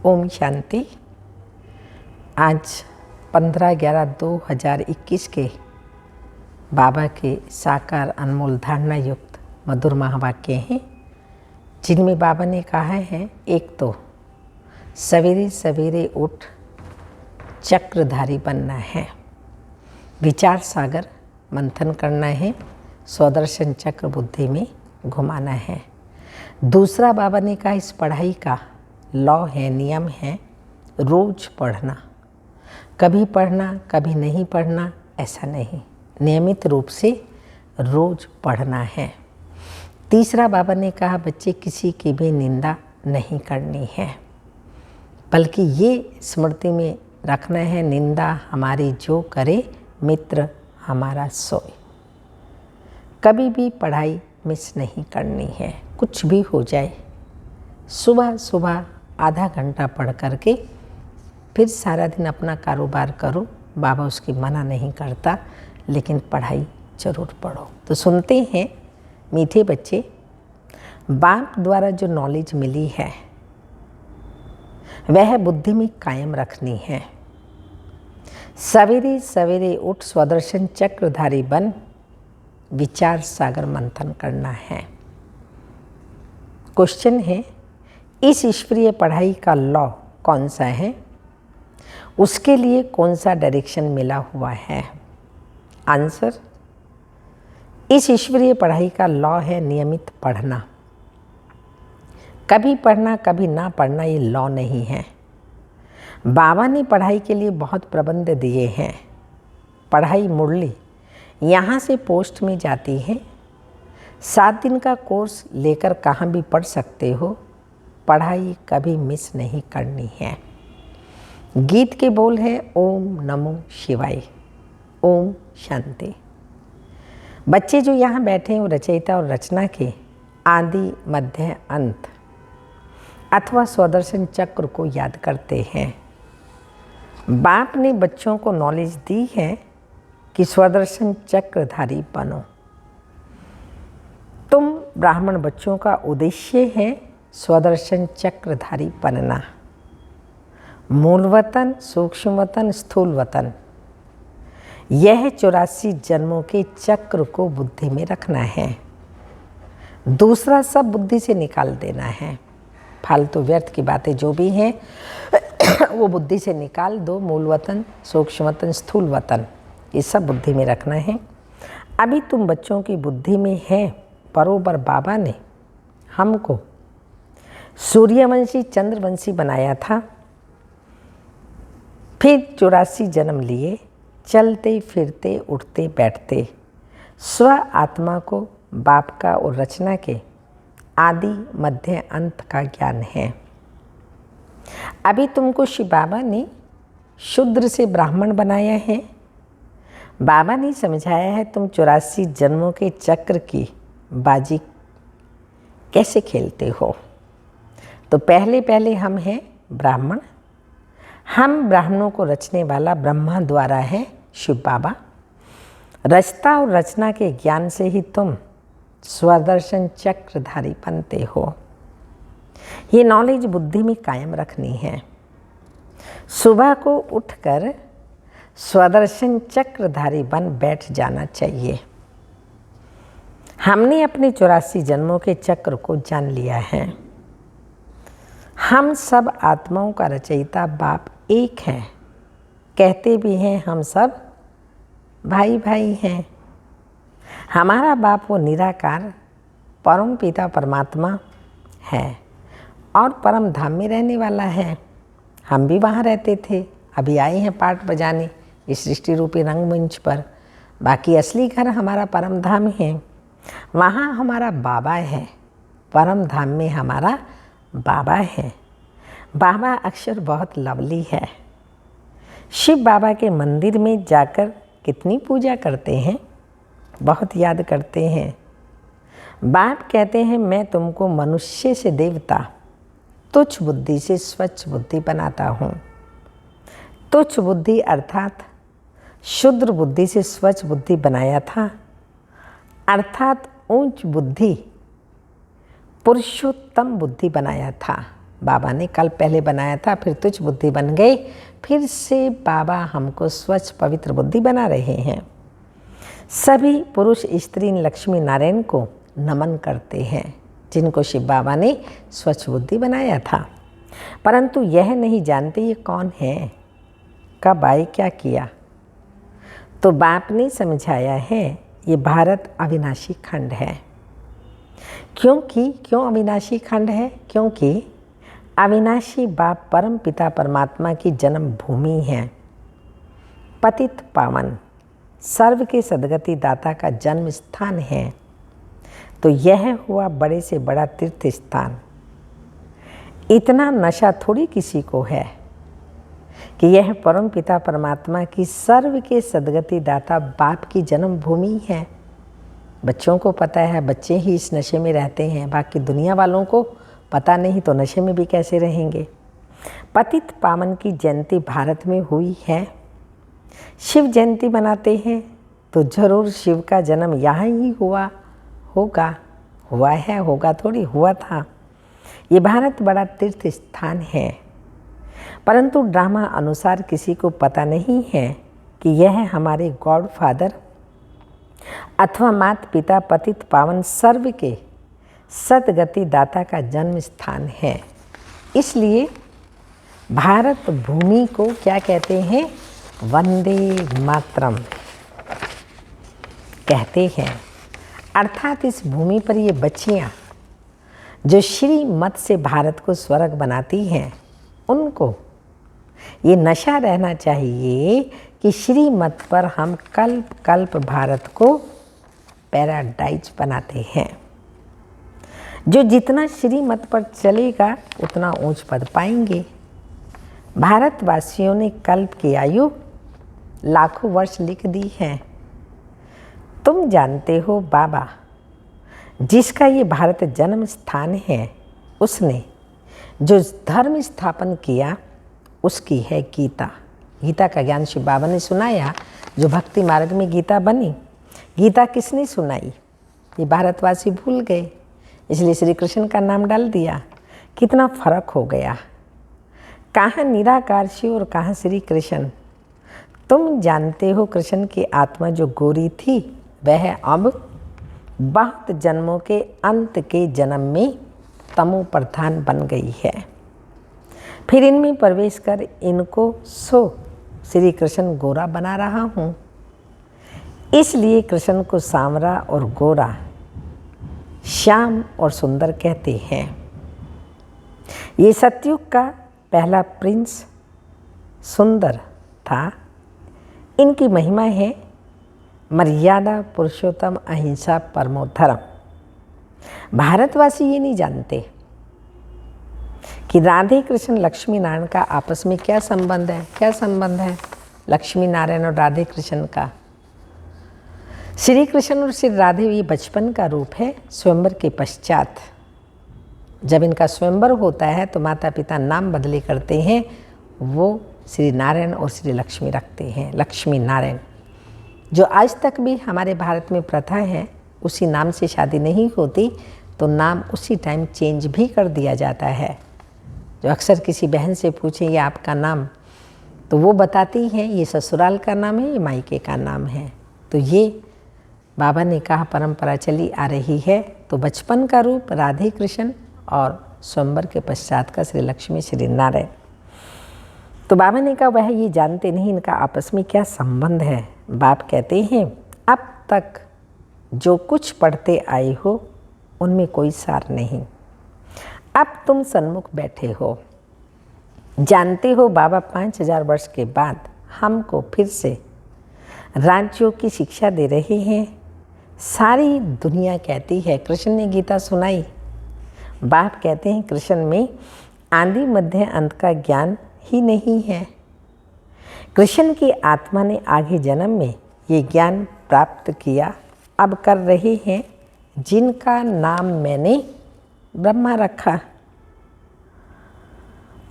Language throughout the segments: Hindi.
ओम शांति। आज 15/11/2021 के बाबा के साकार अनमोल धारणा युक्त मधुर महावाक्य हैं, जिनमें बाबा ने कहा है, एक तो सवेरे सवेरे उठ चक्रधारी बनना है, विचार सागर मंथन करना है, स्वदर्शन चक्र बुद्धि में घुमाना है। दूसरा बाबा ने कहा, इस पढ़ाई का लॉ है, नियम है, रोज पढ़ना, कभी पढ़ना कभी नहीं पढ़ना ऐसा नहीं, नियमित रूप से रोज पढ़ना है। तीसरा बाबा ने कहा, बच्चे किसी की भी निंदा नहीं करनी है, बल्कि ये स्मृति में रखना है, निंदा हमारी जो करे मित्र हमारा सोए। कभी भी पढ़ाई मिस नहीं करनी है, कुछ भी हो जाए। सुबह सुबह आधा घंटा पढ़ करके फिर सारा दिन अपना कारोबार करो, बाबा उसकी मना नहीं करता, लेकिन पढ़ाई जरूर पढ़ो। तो सुनते हैं मीठे बच्चे, बाप द्वारा जो नॉलेज मिली है वह बुद्धि में कायम रखनी है। सवेरे सवेरे उठ स्वदर्शन चक्रधारी बन विचार सागर मंथन करना है। क्वेश्चन है, इस ईश्वरीय पढ़ाई का लॉ कौन सा है, उसके लिए कौन सा डायरेक्शन मिला हुआ है? आंसर, इस ईश्वरीय पढ़ाई का लॉ है नियमित पढ़ना। कभी पढ़ना कभी ना पढ़ना ये लॉ नहीं है। बाबा ने पढ़ाई के लिए बहुत प्रबंध दिए हैं। पढ़ाई मुरली यहाँ से पोस्ट में जाती है। 7 दिन का कोर्स लेकर कहाँ भी पढ़ सकते हो। पढ़ाई कभी मिस नहीं करनी है। गीत के बोल है, ओम नमो शिवाय, ओम शांति। बच्चे जो यहाँ बैठे हैं वो रचयिता और रचना के आदि मध्य अंत अथवा स्वदर्शन चक्र को याद करते हैं। बाप ने बच्चों को नॉलेज दी है कि स्वदर्शन चक्रधारी बनो। तुम ब्राह्मण बच्चों का उद्देश्य है स्वदर्शन चक्रधारी बनना। मूल वतन, सूक्ष्म वतन, स्थूल वतन, यह 84 जन्मों के चक्र को बुद्धि में रखना है। दूसरा सब बुद्धि से निकाल देना है। फालतू व्यर्थ की बातें जो भी हैं वो बुद्धि से निकाल दो। मूल वतन, सूक्ष्म वतन, स्थूल वतन, ये सब बुद्धि में रखना है। अभी तुम बच्चों की बुद्धि में है। बरोबर बाबा ने हमको सूर्यवंशी चंद्रवंशी बनाया था, फिर 84 जन्म लिए, चलते फिरते उठते बैठते स्व आत्मा को बाप का और रचना के आदि मध्य अंत का ज्ञान है। अभी तुमको शिव बाबा ने शूद्र से ब्राह्मण बनाया है। बाबा ने समझाया है तुम 84 जन्मों के चक्र की बाजी कैसे खेलते हो। तो पहले पहले हम हैं ब्राह्मण। हम ब्राह्मणों को रचने वाला ब्रह्मा द्वारा है शिव बाबा। रचता और रचना के ज्ञान से ही तुम स्वदर्शन चक्रधारी बनते हो। ये नॉलेज बुद्धि में कायम रखनी है। सुबह को उठकर स्वदर्शन चक्रधारी बन बैठ जाना चाहिए। हमने अपने 84 जन्मों के चक्र को जान लिया है। हम सब आत्माओं का रचयिता बाप एक है। कहते भी हैं हम सब भाई भाई हैं। हमारा बाप वो निराकार परम पिता परमात्मा है और परम धाम में रहने वाला है। हम भी वहाँ रहते थे, अभी आए हैं पाठ बजाने इस सृष्टि रूपी रंगमंच पर। बाकी असली घर हमारा परम धाम है, वहाँ हमारा बाबा है। परम धाम में हमारा बाबा है। बाबा अक्षर बहुत लवली है। शिव बाबा के मंदिर में जाकर कितनी पूजा करते हैं, बहुत याद करते हैं। बाप कहते हैं, मैं तुमको मनुष्य से देवता, तुच्छ बुद्धि से स्वच्छ बुद्धि बनाता हूँ। तुच्छ बुद्धि अर्थात शुद्र बुद्धि से स्वच्छ बुद्धि बनाया था, अर्थात ऊंच बुद्धि पुरुषोत्तम बुद्धि बनाया था। बाबा ने कल पहले बनाया था, फिर तुच्छ बुद्धि बन गई, फिर से बाबा हमको स्वच्छ पवित्र बुद्धि बना रहे हैं। सभी पुरुष स्त्री लक्ष्मी नारायण को नमन करते हैं जिनको शिव बाबा ने स्वच्छ बुद्धि बनाया था, परंतु यह नहीं जानते ये कौन है, कब आए, क्या किया। तो बाप ने समझाया है ये भारत अविनाशी खंड है। क्यों अविनाशी खंड है? क्योंकि अविनाशी बाप परम पिता परमात्मा की जन्म भूमि है। पतित पावन सर्व के सद्गति दाता का जन्म स्थान है। तो यह हुआ बड़े से बड़ा तीर्थ स्थान। इतना नशा थोड़ी किसी को है कि यह परम पिता परमात्मा की सर्व के सद्गति दाता बाप की जन्म भूमि है। बच्चों को पता है, बच्चे ही इस नशे में रहते हैं, बाकी दुनिया वालों को पता नहीं तो नशे में भी कैसे रहेंगे। पतित पावन की जयंती भारत में हुई है। शिव जयंती मनाते हैं तो जरूर शिव का जन्म यहाँ ही हुआ होगा। हुआ है, होगा थोड़ी, हुआ था। ये भारत बड़ा तीर्थ स्थान है, परंतु ड्रामा अनुसार किसी को पता नहीं है कि यह हमारे गॉड फादर अथवा माता पिता पतित पावन सर्व के सद्गति दाता का जन्म स्थान है। इसलिए भारत भूमि को क्या कहते हैं? वंदे मातरम कहते हैं। अर्थात इस भूमि पर ये बच्चियाँ जो श्री मत से भारत को स्वर्ग बनाती हैं, उनको ये नशा रहना चाहिए कि श्री मत पर हम कल्प कल्प भारत को पैराडाइज बनाते हैं। जो जितना श्री मत पर चलेगा उतना ऊंच पद पाएंगे। भारतवासियों ने कल्प की आयु लाखों वर्ष लिख दी है। तुम जानते हो बाबा जिसका ये भारत जन्म स्थान है, उसने जो धर्म स्थापन किया उसकी है गीता। गीता का ज्ञान शिव बाबा ने सुनाया, जो भक्ति मार्ग में गीता बनी। गीता किसने सुनाई? ये भारतवासी भूल गए, इसलिए श्री कृष्ण का नाम डाल दिया। कितना फर्क हो गया, कहाँ निराकार शिव और कहाँ श्री कृष्ण। तुम जानते हो कृष्ण की आत्मा जो गोरी थी वह अब बहुत जन्मों के अंत के जन्म में तमो प्रधान बन गई है। फिर इनमें प्रवेश कर इनको श्री कृष्ण गोरा बना रहा हूँ। इसलिए कृष्ण को सांवरा और गोरा, श्याम और सुंदर कहते हैं। ये सतयुग का पहला प्रिंस सुंदर था। इनकी महिमा है मर्यादा पुरुषोत्तम अहिंसा परमो धर्म। भारतवासी ये नहीं जानते कि राधे कृष्ण लक्ष्मी नारायण का आपस में क्या संबंध है। क्या संबंध है लक्ष्मी नारायण और राधे कृष्ण का? श्री कृष्ण और श्री राधे ये बचपन का रूप है। स्वयंवर के पश्चात जब इनका स्वयंवर होता है तो माता पिता नाम बदले करते हैं, वो श्री नारायण और श्री लक्ष्मी रखते हैं। लक्ष्मी नारायण जो आज तक भी हमारे भारत में प्रथा है, उसी नाम से शादी नहीं होती तो नाम उसी टाइम चेंज भी कर दिया जाता है। जो अक्सर किसी बहन से पूछें ये आपका नाम, तो वो बताती हैं ये ससुराल का नाम है, ये मायके का नाम है। तो ये बाबा ने कहा परंपरा चली आ रही है। तो बचपन का रूप राधे कृष्ण और स्वयंवर के पश्चात का श्री लक्ष्मी श्री नारायण। तो बाबा ने कहा वह ये जानते नहीं इनका आपस में क्या संबंध है। बाप कहते हैं अब तक जो कुछ पढ़ते आए हो उनमें कोई सार नहीं। अब तुम सन्मुख बैठे हो, जानते हो बाबा 5000 वर्ष के बाद हमको फिर से राज्यों की शिक्षा दे रहे हैं। सारी दुनिया कहती है कृष्ण ने गीता सुनाई। बाप कहते हैं कृष्ण में आदि मध्य अंत का ज्ञान ही नहीं है। कृष्ण की आत्मा ने आगे जन्म में ये ज्ञान प्राप्त किया, अब कर रहे हैं जिनका नाम मैंने ब्रह्मा रखा।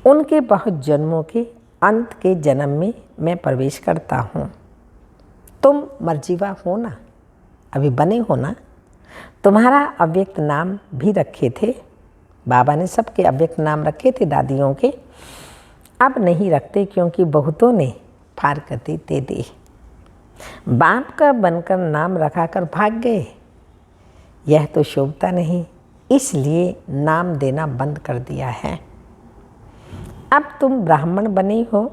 उनके बहुत जन्मों के अंत के जन्म में मैं प्रवेश करता हूँ। तुम मर्जीवा हो ना, अभी बने हो ना। तुम्हारा अव्यक्त नाम भी रखे थे, बाबा ने सबके अव्यक्त नाम रखे थे दादियों के, अब नहीं रखते क्योंकि बहुतों ने फारकती दे दी। बाप का बनकर नाम रखाकर भाग गए, यह तो शोभता नहीं, इसलिए नाम देना बंद कर दिया है। अब तुम ब्राह्मण बने हो,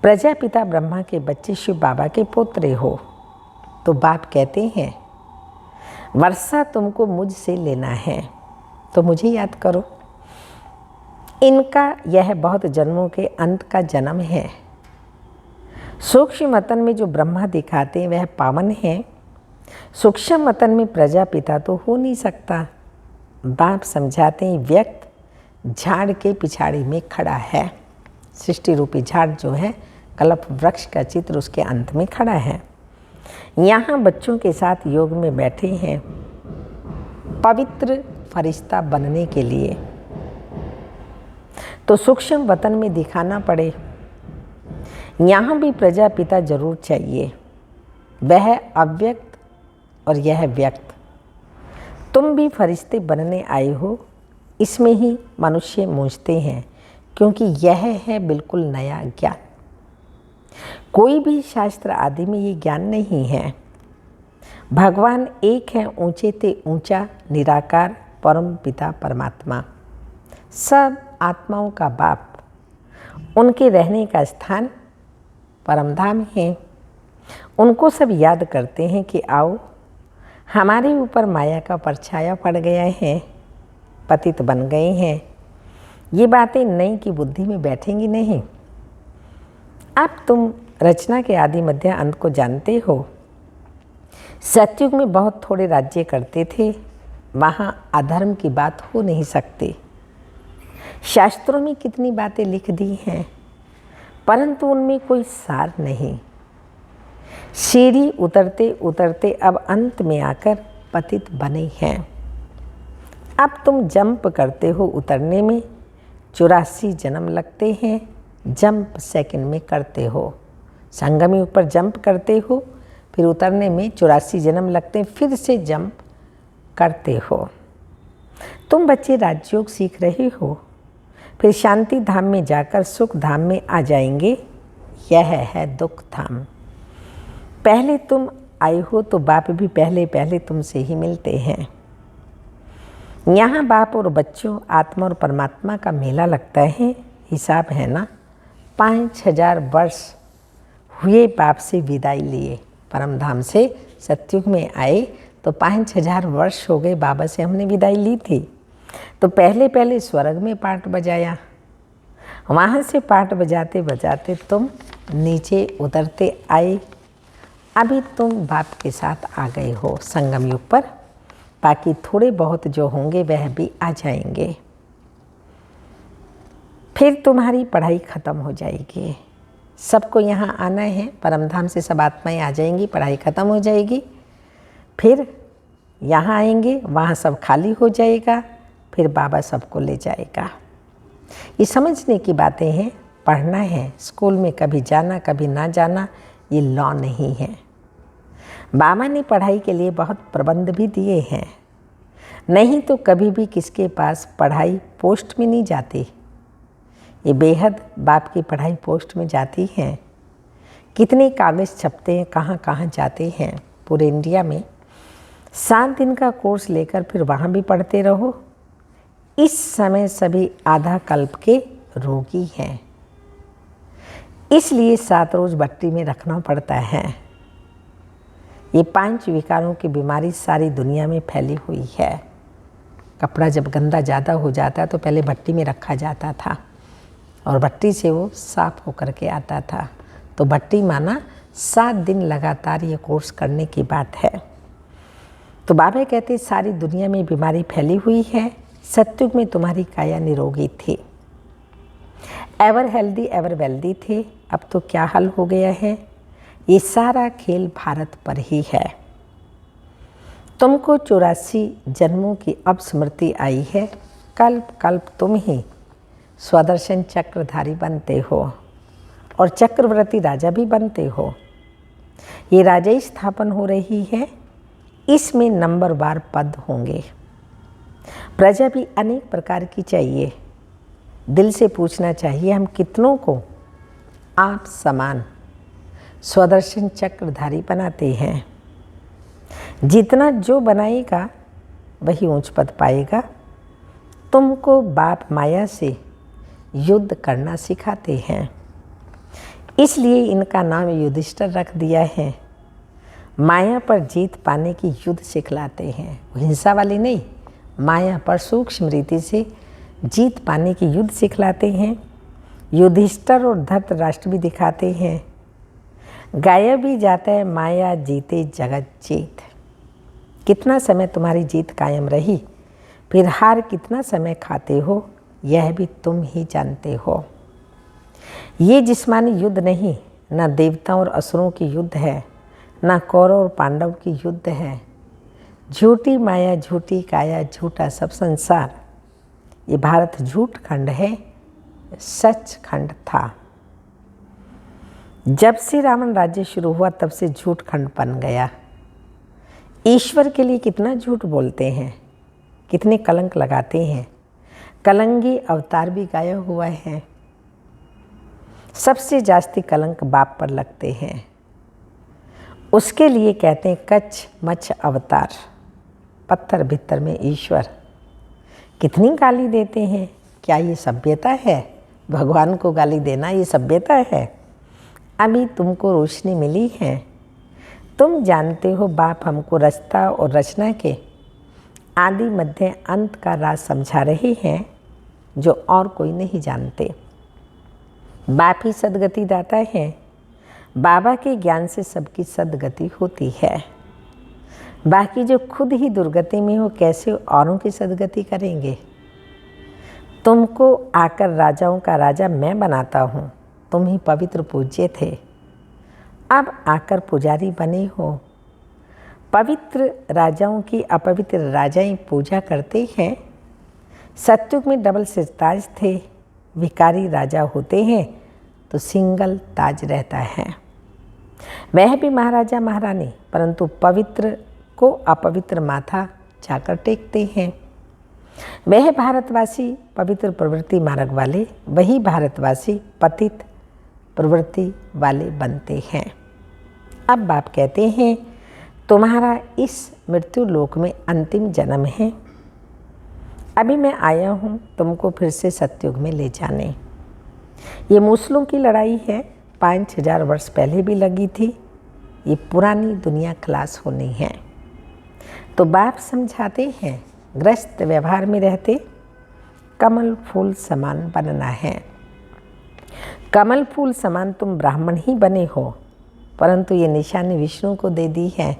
प्रजापिता ब्रह्मा के बच्चे शिव बाबा के पोतरे हो, तो बाप कहते हैं वर्षा तुमको मुझसे लेना है, तो मुझे याद करो। इनका यह बहुत जन्मों के अंत का जन्म है। सूक्ष्म वतन में जो ब्रह्मा दिखाते हैं वह पावन है, सूक्ष्म वतन में प्रजापिता तो हो नहीं सकता। बाप समझाते हैं व्यक्त झाड़ के पिछाड़ी में खड़ा है। सृष्टि रूपी झाड़ जो है कल्प वृक्ष का चित्र उसके अंत में खड़ा है। यहाँ बच्चों के साथ योग में बैठे हैं पवित्र फरिश्ता बनने के लिए, तो सूक्ष्म वतन में दिखाना पड़े। यहाँ भी प्रजापिता जरूर चाहिए, वह अव्यक्त और यह व्यक्त। तुम भी फरिश्ते बनने आए हो, इसमें ही मनुष्य मूझते हैं क्योंकि यह है बिल्कुल नया ज्ञान। कोई भी शास्त्र आदि में ये ज्ञान नहीं है। भगवान एक है, ऊंचे ते ऊंचा निराकार परम पिता परमात्मा, सब आत्माओं का बाप। उनके रहने का स्थान परमधाम है। उनको सब याद करते हैं कि आओ, हमारे ऊपर माया का परछाया पड़ गया है, पतित बन गए हैं। ये बातें नई की बुद्धि में बैठेंगी नहीं। अब तुम रचना के आदि मध्य अंत को जानते हो। सतयुग में बहुत थोड़े राज्य करते थे, वहाँ अधर्म की बात हो नहीं सकती। शास्त्रों में कितनी बातें लिख दी हैं, परंतु उनमें कोई सार नहीं। सीढ़ी उतरते उतरते अब अंत में आकर पतित बने हैं। अब तुम जंप करते हो उतरने में, 84 जन्म लगते हैं, जंप सेकंड में करते हो। संगमी ऊपर जंप करते हो, फिर उतरने में 84 जन्म लगते हैं, फिर से जंप करते हो। तुम बच्चे राजयोग सीख रहे हो, फिर शांति धाम में जाकर सुख धाम में आ जाएंगे। यह है दुख धाम। पहले तुम आए हो तो बाप भी पहले पहले तुमसे ही मिलते हैं। यहाँ बाप और बच्चों, आत्मा और परमात्मा का मेला लगता है। हिसाब है ना, 5000 वर्ष हुए बाप से विदाई लिए। परमधाम से सतयुग में आए तो 5000 वर्ष हो गए बाबा से हमने विदाई ली थी। तो पहले पहले स्वर्ग में पाठ बजाया, वहाँ से पाठ बजाते बजाते तुम नीचे उतरते आए। अभी तुम बाप के साथ आ गए हो संगम युग पर। बाकी थोड़े बहुत जो होंगे वह भी आ जाएंगे। फिर तुम्हारी पढ़ाई ख़त्म हो जाएगी। सबको यहाँ आना है, परमधाम से सब आत्माएं आ जाएंगी, पढ़ाई ख़त्म हो जाएगी। फिर यहाँ आएंगे, वहाँ सब खाली हो जाएगा, फिर बाबा सबको ले जाएगा। ये समझने की बातें हैं, पढ़ना है। स्कूल में कभी जाना कभी ना जाना ये लॉ नहीं है। बाबा ने पढ़ाई के लिए बहुत प्रबंध भी दिए हैं, नहीं तो कभी भी किसके पास पढ़ाई पोस्ट में नहीं जाती। ये बेहद बाप की पढ़ाई पोस्ट में जाती है। कितने कागज़ छपते हैं, कहाँ कहाँ जाते हैं पूरे इंडिया में। 7 दिन का कोर्स लेकर फिर वहाँ भी पढ़ते रहो। इस समय सभी आधा कल्प के रोगी हैं, इसलिए 7 रोज़ भट्टी में रखना पड़ता है। ये 5 विकारों की बीमारी सारी दुनिया में फैली हुई है। कपड़ा जब गंदा ज़्यादा हो जाता तो पहले भट्टी में रखा जाता था और भट्टी से वो साफ होकर के आता था। तो भट्टी माना 7 दिन लगातार ये कोर्स करने की बात है। तो बाबा कहते सारी दुनिया में बीमारी फैली हुई है। सतयुग में तुम्हारी काया निरोगी थी, एवर हेल्दी एवर वेल्दी थे। अब तो क्या हाल हो गया है। ये सारा खेल भारत पर ही है। तुमको 84 जन्मों की अब स्मृति आई है। कल्प कल्प तुम ही स्वदर्शन चक्रधारी बनते हो और चक्रवर्ती राजा भी बनते हो। ये राजा स्थापन हो रही है, इसमें नंबरवार पद होंगे। प्रजा भी अनेक प्रकार की चाहिए। दिल से पूछना चाहिए, हम कितनों को आप समान स्वदर्शन चक्रधारी बनाते हैं। जितना जो बनाएगा वही ऊंच पद पाएगा। तुमको बाप माया से युद्ध करना सिखाते हैं, इसलिए इनका नाम युधिष्ठिर रख दिया है। माया पर जीत पाने की युद्ध सिखलाते हैं, हिंसा वाली नहीं, माया पर सूक्ष्म रीति से जीत पाने की युद्ध सिखलाते हैं। युधिष्ठिर और धृतराष्ट्र भी दिखाते हैं, गायब भी जाता है माया जीते जगत जीत। कितना समय तुम्हारी जीत कायम रही, फिर हार कितना समय खाते हो, यह भी तुम ही जानते हो। ये जिस्मानी युद्ध नहीं, न देवताओं और असुरों की युद्ध है, न कौरव और पांडव की युद्ध है। झूठी माया, झूठी काया, झूठा सब संसार। ये भारत झूठ खंड है, सच खंड था। जब से रावण राज्य शुरू हुआ तब से झूठ खंड बन गया। ईश्वर के लिए कितना झूठ बोलते हैं, कितने कलंक लगाते हैं। कलंगी अवतार भी गाया हुआ है। सबसे जास्ती कलंक बाप पर लगते हैं, उसके लिए कहते हैं कच्छ मच्छ अवतार। पत्थर भीतर में ईश्वर। कितनी गाली देते हैं, क्या ये सभ्यता है? भगवान को गाली देना ये सभ्यता है? अभी तुमको रोशनी मिली है, तुम जानते हो बाप हमको रचता और रचना के आदि मध्य अंत का राज समझा रहे हैं, जो और कोई नहीं जानते। बाप ही सदगति दाता है। बाबा के ज्ञान से सबकी सदगति होती है। बाकी जो खुद ही दुर्गति में हो, कैसे औरों की सदगति करेंगे? तुमको आकर राजाओं का राजा मैं बनाता हूँ, तुम ही पवित्र पूज्य थे, अब आकर पुजारी बने हो। पवित्र राजाओं की अपवित्र राजाएं पूजा करते हैं। सत्युग में डबल सिरताज थे, भिखारी राजा होते हैं तो सिंगल ताज रहता है। वह भी महाराजा महारानी, परंतु पवित्र को अपवित्र माथा जाकर टेकते हैं। वह भारतवासी पवित्र प्रवृत्ति मार्ग वाले, वही भारतवासी पतित प्रवृत्ति वाले बनते हैं। अब बाप कहते हैं तुम्हारा इस मृत्यु लोक में अंतिम जन्म है। अभी मैं आया हूँ तुमको फिर से सतयुग में ले जाने। ये मूसलों की लड़ाई है, 5000 वर्ष पहले भी लगी थी। ये पुरानी दुनिया खलास होनी है। तो बाप समझाते हैं ग्रस्त व्यवहार में रहते कमल फूल समान बनना है। कमल फूल समान तुम ब्राह्मण ही बने हो, परंतु ये निशानी विष्णु को दे दी है,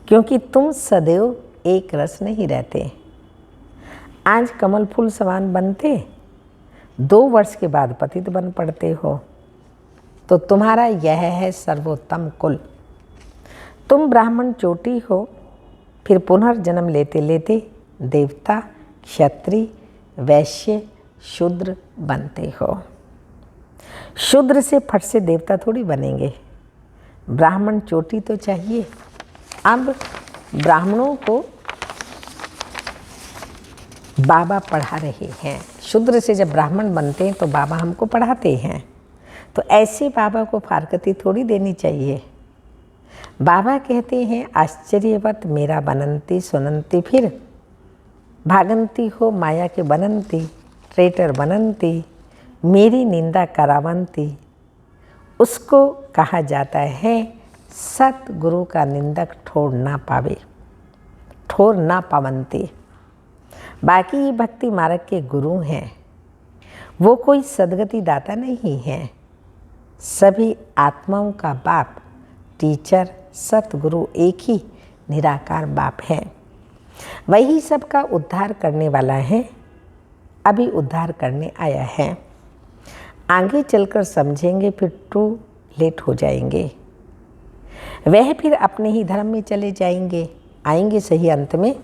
क्योंकि तुम सदैव एक रस नहीं रहते। आज कमल फूल समान बनते, 2 वर्ष के बाद पतित बन पड़ते हो। तो तुम्हारा यह है सर्वोत्तम कुल। तुम ब्राह्मण चोटी हो, फिर पुनर्जन्म लेते लेते देवता, क्षत्रिय, वैश्य, शूद्र बनते हो। शूद्र से फट से देवता थोड़ी बनेंगे। ब्राह्मण चोटी तो चाहिए। अब ब्राह्मणों को बाबा पढ़ा रहे हैं। शूद्र से जब ब्राह्मण बनते हैं तो बाबा हमको पढ़ाते हैं। तो ऐसे बाबा को फारकती थोड़ी देनी चाहिए। बाबा कहते हैं आश्चर्यवत मेरा बनंती सुनंती, फिर भागंती हो माया के बनंती, ट्रेटर बनंती, मेरी निंदा करावंती। उसको कहा जाता है सतगुरु का निंदक ठोर ना पावे, ठोर ना पावंती। बाकी ये भक्ति मार्ग के गुरु हैं, वो कोई सदगति दाता नहीं है। सभी आत्माओं का बाप, टीचर, सतगुरु एक ही निराकार बाप है। वही सबका उद्धार करने वाला है, अभी उद्धार करने आया है। आगे चलकर समझेंगे, फिर टू लेट हो जाएंगे। वह फिर अपने ही धर्म में चले जाएंगे, आएंगे सही अंत में,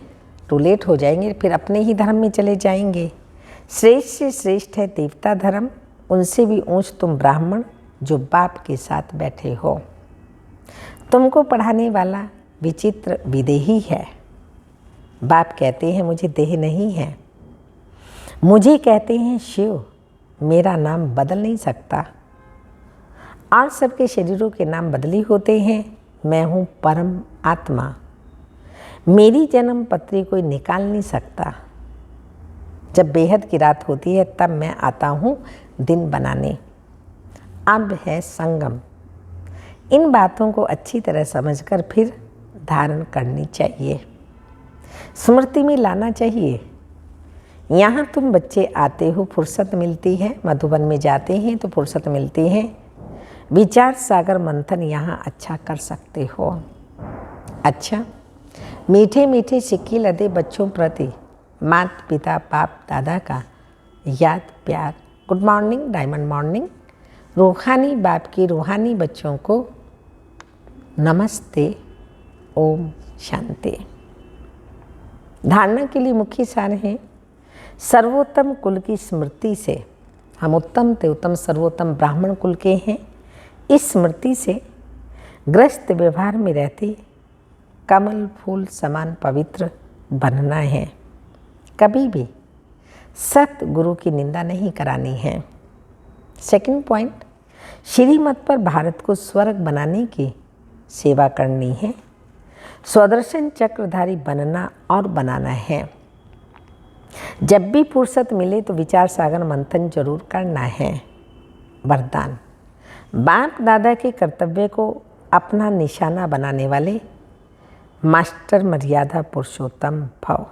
टू लेट हो जाएंगे, फिर अपने ही धर्म में चले जाएंगे। श्रेष्ठ से श्रेष्ठ है देवता धर्म, उनसे भी ऊंच तुम ब्राह्मण जो बाप के साथ बैठे हो। तुमको पढ़ाने वाला विचित्र विदेही है। बाप कहते हैं मुझे देह नहीं है, मुझे कहते हैं शिव, मेरा नाम बदल नहीं सकता। और सबके शरीरों के नाम बदली होते हैं। मैं हूँ परम आत्मा, मेरी जन्म पत्री कोई निकाल नहीं सकता। जब बेहद की रात होती है तब मैं आता हूँ दिन बनाने। अब है संगम। इन बातों को अच्छी तरह समझकर फिर धारण करनी चाहिए, स्मृति में लाना चाहिए। यहाँ तुम बच्चे आते हो, फुर्सत मिलती है, मधुबन में जाते हैं तो फुर्सत मिलती है। विचार सागर मंथन यहाँ अच्छा कर सकते हो। अच्छा, मीठे मीठे सिक्के लदे बच्चों प्रति माता पिता बाप दादा का याद प्यार। Good morning, diamond morning. रूहानी बाप की रूहानी बच्चों को नमस्ते, ओम शांति। धारणा के लिए मुख्य सार है, सर्वोत्तम कुल की स्मृति से, हम उत्तम ते उत्तम सर्वोत्तम ब्राह्मण कुल के हैं। इस स्मृति से ग्रस्त व्यवहार में रहते कमल फूल समान पवित्र बनना है। कभी भी सत गुरु की निंदा नहीं करानी है। सेकंड पॉइंट, श्रीमत पर भारत को स्वर्ग बनाने की सेवा करनी है। स्वदर्शन चक्रधारी बनना और बनाना है। जब भी फुर्सत मिले तो विचार सागर मंथन जरूर करना है। वरदान, बाप दादा के कर्तव्य को अपना निशाना बनाने वाले मास्टर मर्यादा पुरुषोत्तम भव।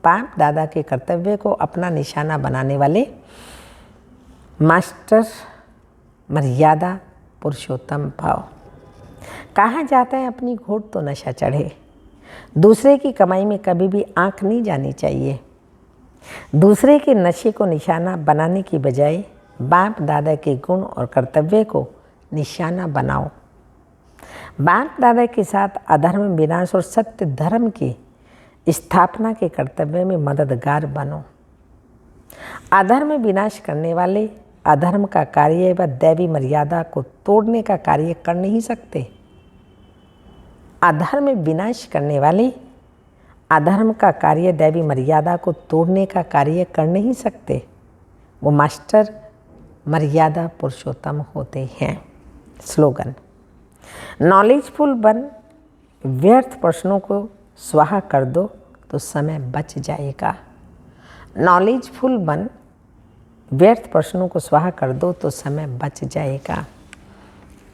बाप दादा के कर्तव्य को अपना निशाना बनाने वाले मास्टर मर्यादा पुरुषोत्तम भव। कहा जाता है अपनी घोट तो नशा चढ़े। दूसरे की कमाई में कभी भी आंख नहीं जानी चाहिए। दूसरे के नशे को निशाना बनाने की बजाय बाप दादा के गुण और कर्तव्य को निशाना बनाओ। बाप दादा के साथ अधर्म विनाश और सत्य धर्म की स्थापना के कर्तव्य में मददगार बनो। अधर्म विनाश करने वाले अधर्म का कार्य व दैवी मर्यादा को तोड़ने का कार्य कर नहीं सकते। अधर्म विनाश करने वाले अधर्म का कार्य दैवी मर्यादा को तोड़ने का कार्य कर नहीं सकते। वो मास्टर मर्यादा पुरुषोत्तम होते हैं। स्लोगन, नॉलेजफुल बन, व्यर्थ प्रश्नों को स्वाहा कर दो तो समय बच जाएगा। नॉलेजफुल बन, व्यर्थ प्रश्नों को स्वाहा कर दो तो समय बच जाएगा।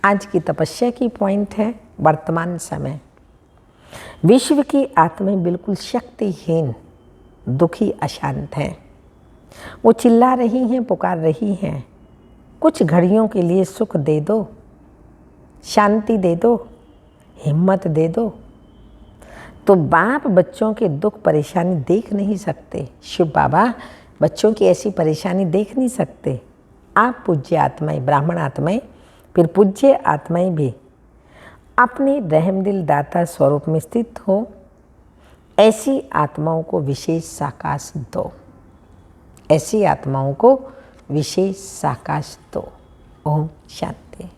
आज की तपस्या की पॉइंट है वर्तमान समय। विश्व की आत्माएं बिल्कुल शक्तिहीन, दुखी, अशांत हैं। वो चिल्ला रही हैं, पुकार रही हैं। कुछ घड़ियों के लिए सुख दे दो, शांति दे दो, हिम्मत दे दो। तो बाप बच्चों के दुख परेशानी देख नहीं सकते। शिव बाबा बच्चों की ऐसी परेशानी देख नहीं सकते। आप पूज्य आत्माएं, ब्राह्मण आत्माएं, फिर पूज्य आत्माएं भी अपने रहमदिल दाता स्वरूप में स्थित हो। ऐसी आत्माओं को विशेष साकाश दो। ऐसी आत्माओं को विशेष साकाश दो। ओम शांति।